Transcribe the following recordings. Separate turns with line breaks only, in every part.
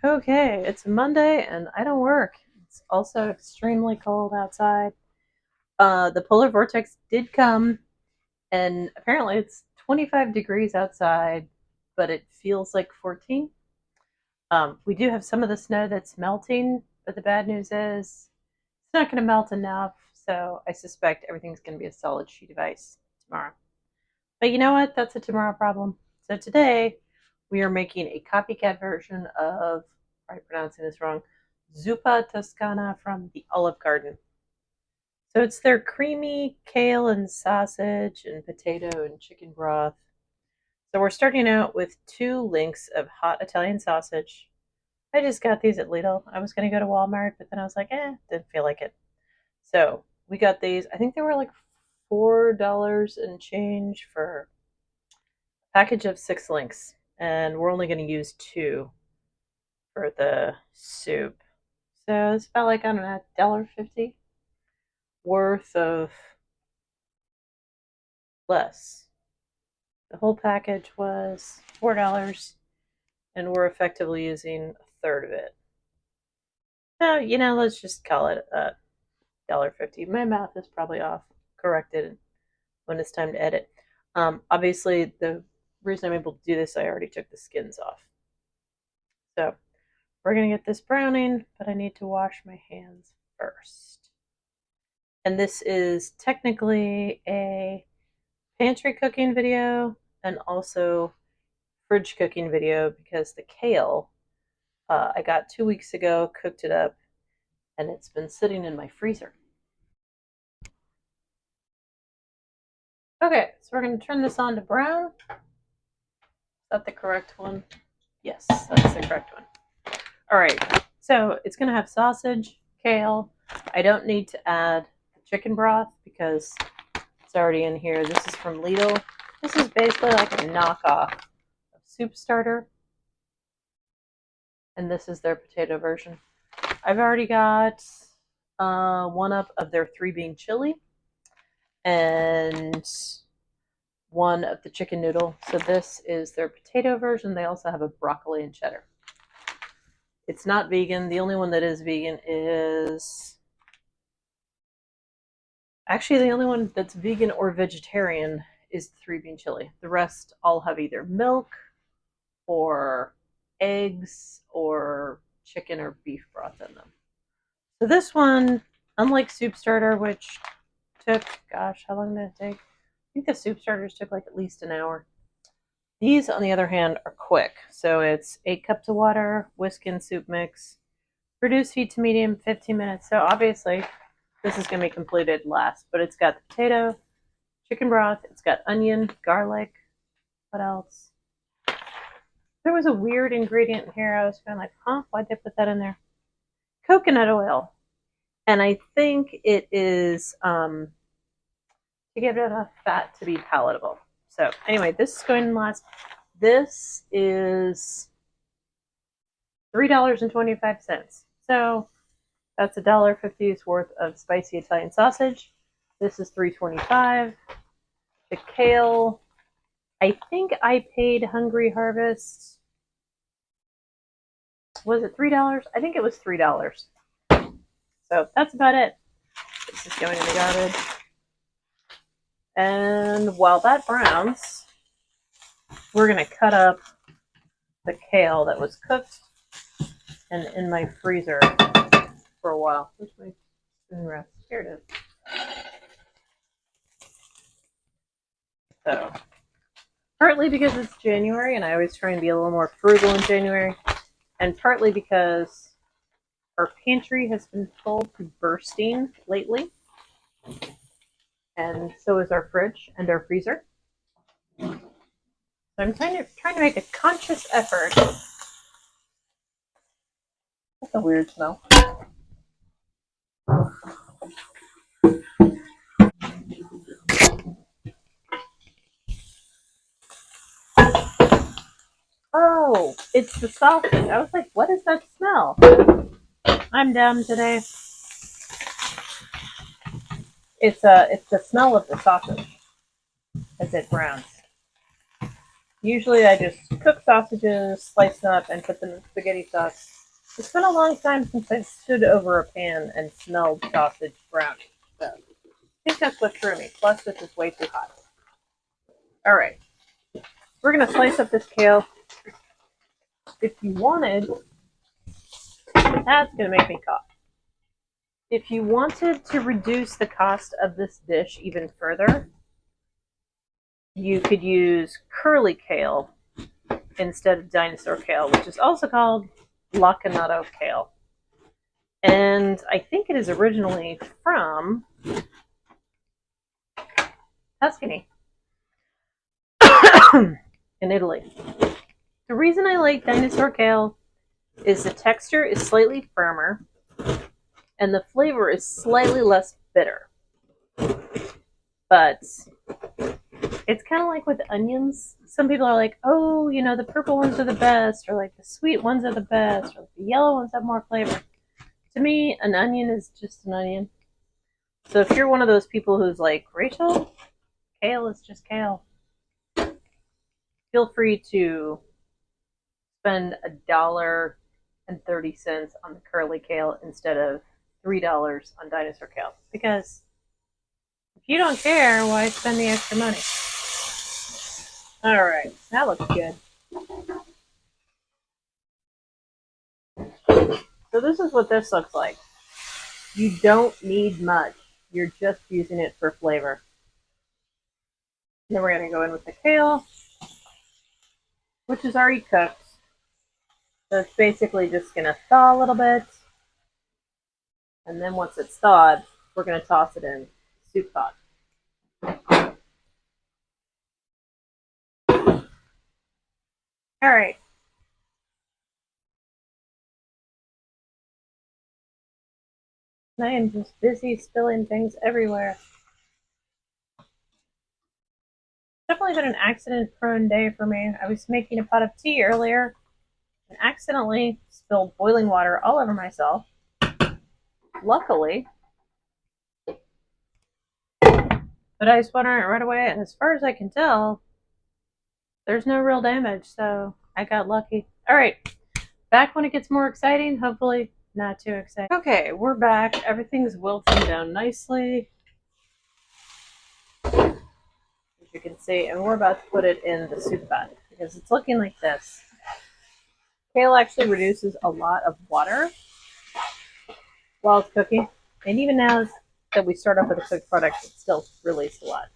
Okay, it's Monday and I don't work. It's also extremely cold outside. The polar vortex did come, and apparently it's 25 degrees outside, but it feels like 14. We do have some of the snow that's melting, but the bad news is it's not going to melt enough, so I suspect everything's going to be a solid sheet of ice tomorrow. But you know what? That's a tomorrow problem. So today we are making a copycat version of, I'm pronouncing this wrong, Zuppa Toscana from the Olive Garden. So it's their creamy kale and sausage and potato and chicken broth. So we're starting out with 2 links of hot Italian sausage. I just got these at Lidl. I was going to go to Walmart, but then I was like, didn't feel like it. So we got these. I think they were like $4 and change for a package of 6 links. And we're only going to use 2 for the soup. So it's about like, I don't know, $1.50 worth of less. The whole package was $4, and we're effectively using a third of it. So, let's just call it $1.50. My math is probably off. Corrected when it's time to edit. Obviously, the reason I'm able to do this, I already took the skins off. So we're going to get this browning, but I need to wash my hands first. And this is technically a pantry cooking video and also fridge cooking video because the kale I got 2 weeks ago, cooked it up, and it's been sitting in my freezer. Okay, so we're going to turn this on to brown. Is that the correct one? Yes, that's the correct one. All right, so it's going to have sausage, kale. I don't need to add the chicken broth because it's already in here. This is from Lidl. This is basically like a knockoff of Soup Starter, and this is their potato version. I've already got 1 up of their 3-bean chili and 1 of the chicken noodle. So this is their potato version. They also have a broccoli and cheddar. It's not vegan. The only one that is vegan is actually the only one that's vegan or vegetarian is the 3-bean chili. The rest all have either milk or eggs or chicken or beef broth in them. So this one, unlike Soup Starter, which took, gosh, how long did it take? I think the Soup Starters took like at least an hour. These, on the other hand, are quick. So it's 8 cups of water, whisk and soup mix, reduce heat to medium, 15 minutes. So obviously, this is going to be completed last, but it's got the potato, chicken broth, it's got onion, garlic. What else? There was a weird ingredient here. I was kind of like, huh? Why'd they put that in there? Coconut oil. And I think it is to give it enough fat to be palatable. So anyway, this is going to last. This is $3.25. So that's $1.50 worth of spicy Italian sausage. This is $3.25. The kale, I think I paid Hungry Harvest. Was it $3? I think it was $3. So that's about it. This is going in the garbage. And while that browns, we're going to cut up the kale that was cooked and in my freezer for a while. Where's my spoon rest? Here it is. So, partly because it's January and I always try and be a little more frugal in January, and partly because our pantry has been full to bursting lately, and so is our fridge and our freezer. So I'm trying to make a conscious effort. That's a weird smell. Oh, it's the sausage. I was like, what is that smell? I'm dumb today. It's the smell of the sausage as it browns. Usually I just cook sausages, slice them up, and put them in spaghetti sauce. It's been a long time since I stood over a pan and smelled sausage brownie. So I think that's what threw me. Plus, this is way too hot. All right. We're going to slice up this kale. If you wanted, that's going to make me cough. If you wanted to reduce the cost of this dish even further, you could use curly kale instead of dinosaur kale, which is also called lacinato kale. And I think it is originally from Tuscany in Italy. The reason I like dinosaur kale is the texture is slightly firmer and the flavor is slightly less bitter. But it's kind of like with onions. Some people are like, oh, you know, the purple ones are the best, or like the sweet ones are the best, or the yellow ones have more flavor. To me, an onion is just an onion. So if you're one of those people who's like, Rachel, kale is just kale, feel free to spend $1.30 on the curly kale instead of $3 on dinosaur kale. Because if you don't care, why spend the extra money? All right, that looks good. So this is what this looks like. You don't need much. You're just using it for flavor. Then we're going to go in with the kale, which is already cooked. So it's basically just going to thaw a little bit. And then once it's thawed, we're going to toss it in the soup pot. All right. I am just busy spilling things everywhere. Definitely been an accident-prone day for me. I was making a pot of tea earlier and accidentally spilled boiling water all over myself. Luckily, but I spun it right away, and as far as I can tell, there's no real damage, so I got lucky. All right, back when it gets more exciting, hopefully not too exciting. Okay, we're back. Everything's wilting down nicely, as you can see, and we're about to put it in the soup pot because it's looking like this. Kale actually reduces a lot of water while it's cooking, and even now that we start off with a cooked product, it still released a lot.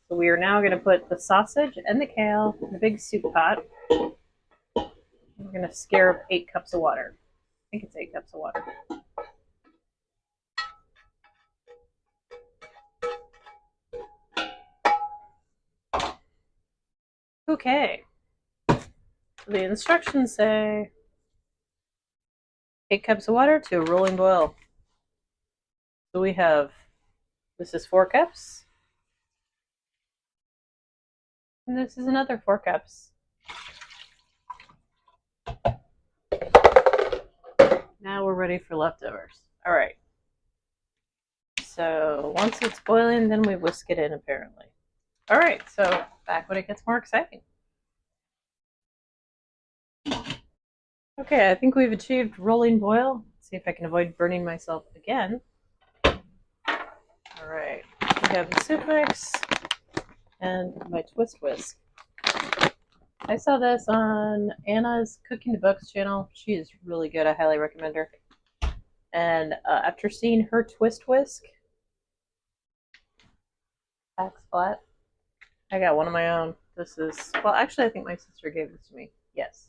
So we are now going to put the sausage and the kale in the big soup pot. We're going to scare up 8 cups of water. I think it's 8 cups of water. Okay. The instructions say 8 cups of water to a rolling boil. So we have, this is 4 cups. And this is another 4 cups. Now we're ready for leftovers. All right. So once it's boiling, then we whisk it in, apparently. All right, so back when it gets more exciting. Okay, I think we've achieved rolling boil. Let's see if I can avoid burning myself again. All right, we have the soup mix and my twist whisk. I saw this on Anna's Cooking the Books channel. She is really good. I highly recommend her. And after seeing her twist whisk, back splat, I got one of my own. This is, well, actually, I think my sister gave this to me. Yes.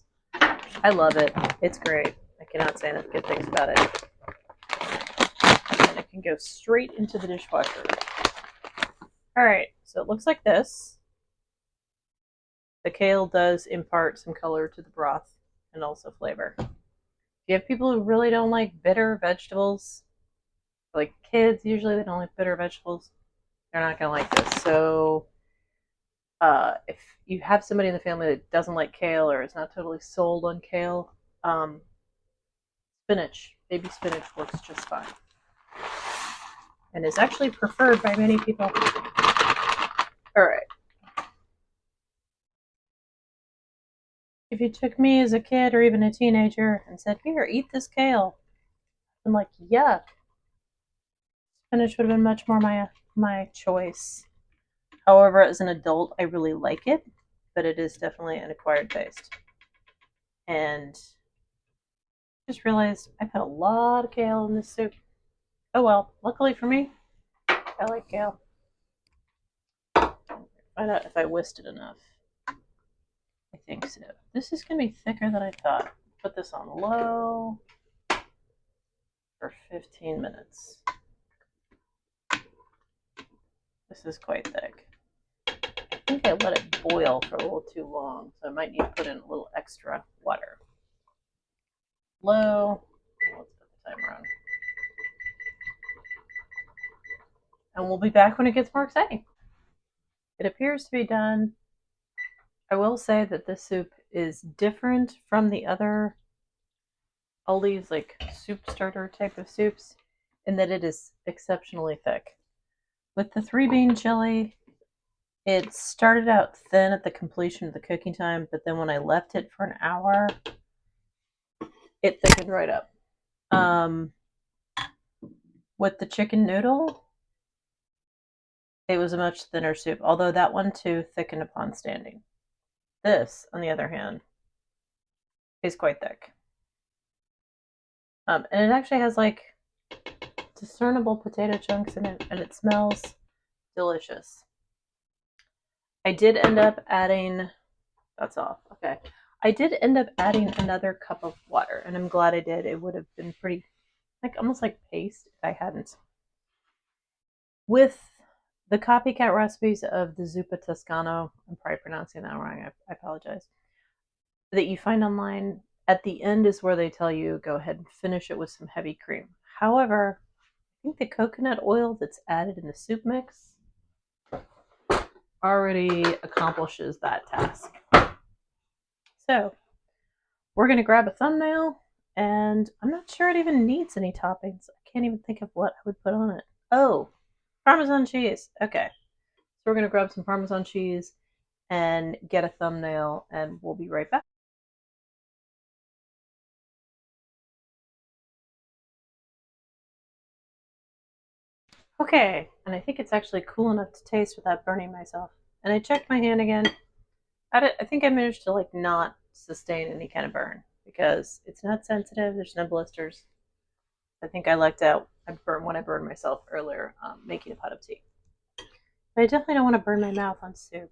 I love it. It's great. I cannot say enough good things about it. And it can go straight into the dishwasher. All right, so it looks like this. The kale does impart some color to the broth and also flavor. If you have people who really don't like bitter vegetables, like kids, usually they don't like bitter vegetables, they're not going to like this. So if you have somebody in the family that doesn't like kale or is not totally sold on kale, spinach, baby spinach works just fine. And is actually preferred by many people. All right. If you took me as a kid or even a teenager and said, "Here, eat this kale," I'm like, yuck. Spinach would have been much more my choice. However, as an adult, I really like it, but it is definitely an acquired taste. And just realized I put a lot of kale in this soup. Oh well, luckily for me, I like kale. Find out if I whisked it enough. I think so. This is going to be thicker than I thought. Put this on low for 15 minutes. This is quite thick. I think I let it boil for a little too long, so I might need to put in a little extra water. Low. Let's put the timer on. And we'll be back when it gets more exciting. It appears to be done. I will say that this soup is different from the other Aldi's like soup starter type of soups in that it is exceptionally thick. With the 3-bean chili, it started out thin at the completion of the cooking time, but then when I left it for an hour, it thickened right up. With the chicken noodle, it was a much thinner soup, although that one too thickened upon standing. This, on the other hand, is quite thick. And it actually has like discernible potato chunks in it, and it smells delicious. I did end up adding, that's off, okay. I did end up adding another cup of water, and I'm glad I did. It would have been pretty, like almost like paste if I hadn't. With the copycat recipes of the Zuppa Toscana, I'm probably pronouncing that wrong, I apologize, that you find online, at the end is where they tell you go ahead and finish it with some heavy cream. However, I think the coconut oil that's added in the soup mix already accomplishes that task. So we're going to grab a thumbnail, and I'm not sure it even needs any toppings. I can't even think of what I would put on it. Oh, Parmesan cheese. Okay. So we're going to grab some Parmesan cheese and get a thumbnail, and we'll be right back. Okay, and I think it's actually cool enough to taste without burning myself. And I checked my hand again. I think I managed to like not sustain any kind of burn because it's not sensitive. There's no blisters. I think I lucked out. I burned when I burned myself earlier making a pot of tea. But I definitely don't want to burn my mouth on soup.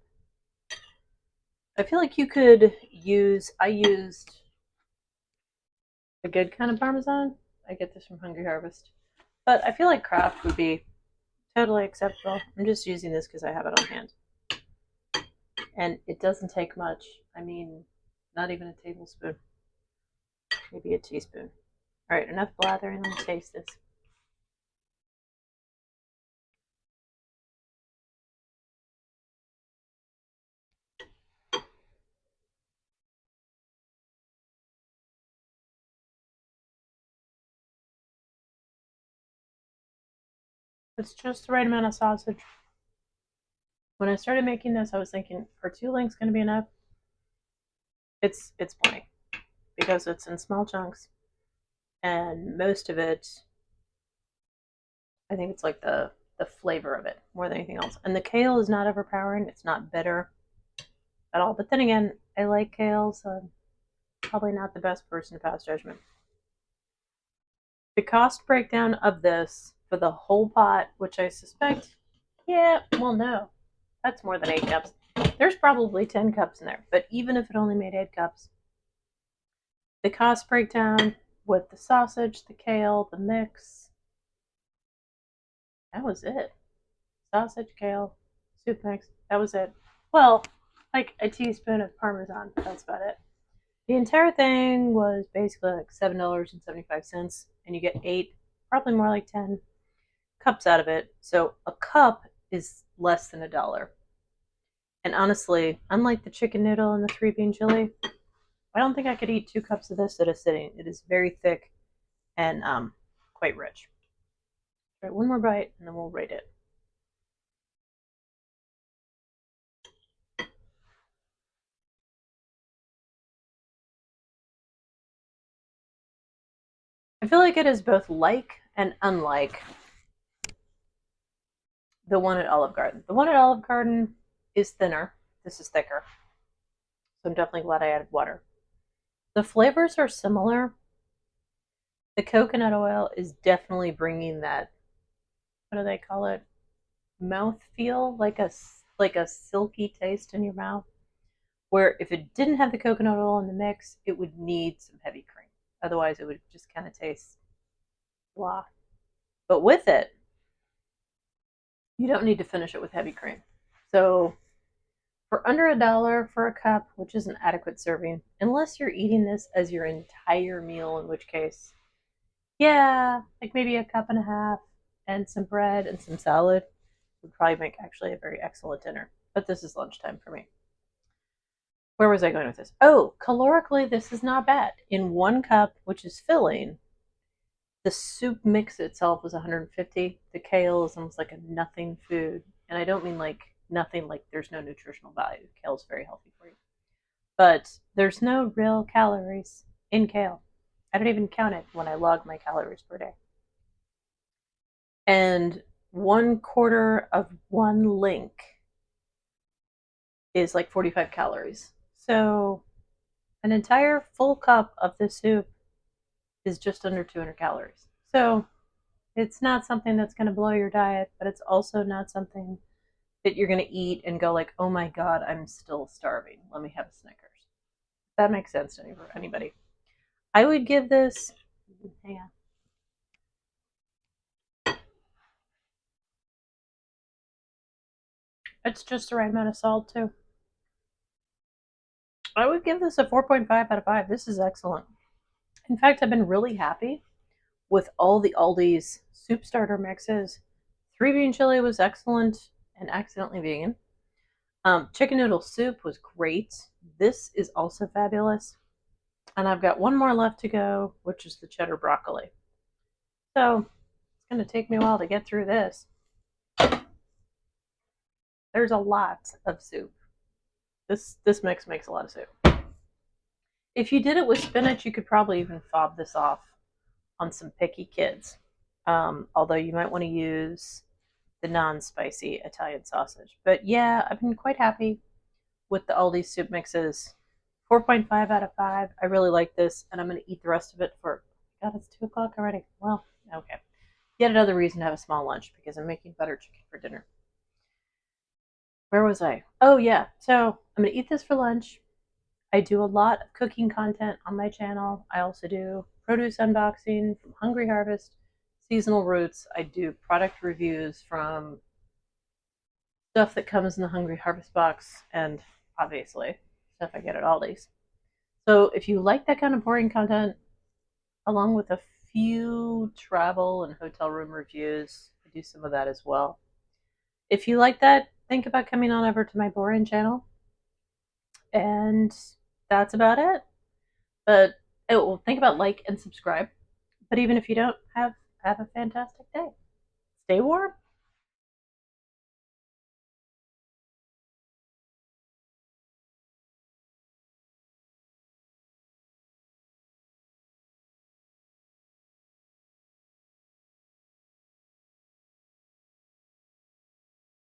I feel like you could use. I used a good kind of Parmesan. I get this from Hungry Harvest, but I feel like Kraft would be totally acceptable. I'm just using this because I have it on hand. And it doesn't take much. I mean, not even a tablespoon. Maybe a teaspoon. All right, enough blathering. Let me taste this. It's just the right amount of sausage. When I started making this, I was thinking, are 2 links going to be enough? It's plenty because it's in small chunks, and most of it, I think it's like the flavor of it more than anything else. And the kale is not overpowering. It's not bitter at all. But then again, I like kale, so I'm probably not the best person to pass judgment. The cost breakdown of this for the whole pot, which I suspect, yeah, well, no, that's more than 8 cups. There's probably 10 cups in there, but even if it only made 8 cups, the cost breakdown with the sausage, the kale, the mix, that was it. Sausage, kale, soup mix, that was it. Well, like a teaspoon of Parmesan, that's about it. The entire thing was basically like $7.75, and you get 8, probably more like 10 cups out of it. So a cup is less than $1. And honestly, unlike the chicken noodle and the 3-bean chili, I don't think I could eat 2 cups of this at a sitting. It is very thick and quite rich. All right, one more bite, and then we'll rate it. I feel like it is both like and unlike the one at Olive Garden. The one at Olive Garden is thinner. This is thicker. So I'm definitely glad I added water. The flavors are similar. The coconut oil is definitely bringing that, what do they call it? Mouth feel, like a silky taste in your mouth. Where if it didn't have the coconut oil in the mix, it would need some heavy cream. Otherwise, it would just kind of taste blah. But with it, you don't need to finish it with heavy cream. So for under $1 for a cup, which is an adequate serving, unless you're eating this as your entire meal, in which case, yeah, like maybe a cup and a half and some bread and some salad would probably make actually a very excellent dinner. But this is lunchtime for me. Where was I going with this? Oh, calorically, this is not bad. In one cup, which is filling, the soup mix itself is 150. The kale is almost like a nothing food. And I don't mean like nothing, like there's no nutritional value. Kale is very healthy for you. But there's no real calories in kale. I don't even count it when I log my calories per day. And 1/4 of one link is like 45 calories. So an entire full cup of this soup is just under 200 calories. So it's not something that's going to blow your diet, but it's also not something that you're going to eat and go like, oh my God, I'm still starving. Let me have a Snickers. That makes sense to anybody. I would give this, hang on. It's just the right amount of salt too. I would give this a 4.5 out of 5. This is excellent. In fact, I've been really happy with all the Aldi's soup starter mixes. 3-bean chili was excellent and accidentally vegan. Chicken noodle soup was great. This is also fabulous. And I've got one more left to go, which is the cheddar broccoli. So it's going to take me a while to get through this. There's a lot of soup. This mix makes a lot of soup. If you did it with spinach, you could probably even fob this off on some picky kids. Although you might want to use the non-spicy Italian sausage. But yeah, I've been quite happy with the Aldi soup mixes. 4.5 out of 5. I really like this, and I'm going to eat the rest of it for, God, it's 2 o'clock already. Well, okay. Yet another reason to have a small lunch, because I'm making butter chicken for dinner. Where was I? Oh, yeah. So I'm going to eat this for lunch. I do a lot of cooking content on my channel. I also do produce unboxing from Hungry Harvest, seasonal roots. I do product reviews from stuff that comes in the Hungry Harvest box, and obviously stuff I get at Aldi's. So if you like that kind of boring content, along with a few travel and hotel room reviews, I do some of that as well. If you like that, think about coming on over to my boring channel. And that's about it. But think about like and subscribe. But even if you don't, have a fantastic day. Stay warm.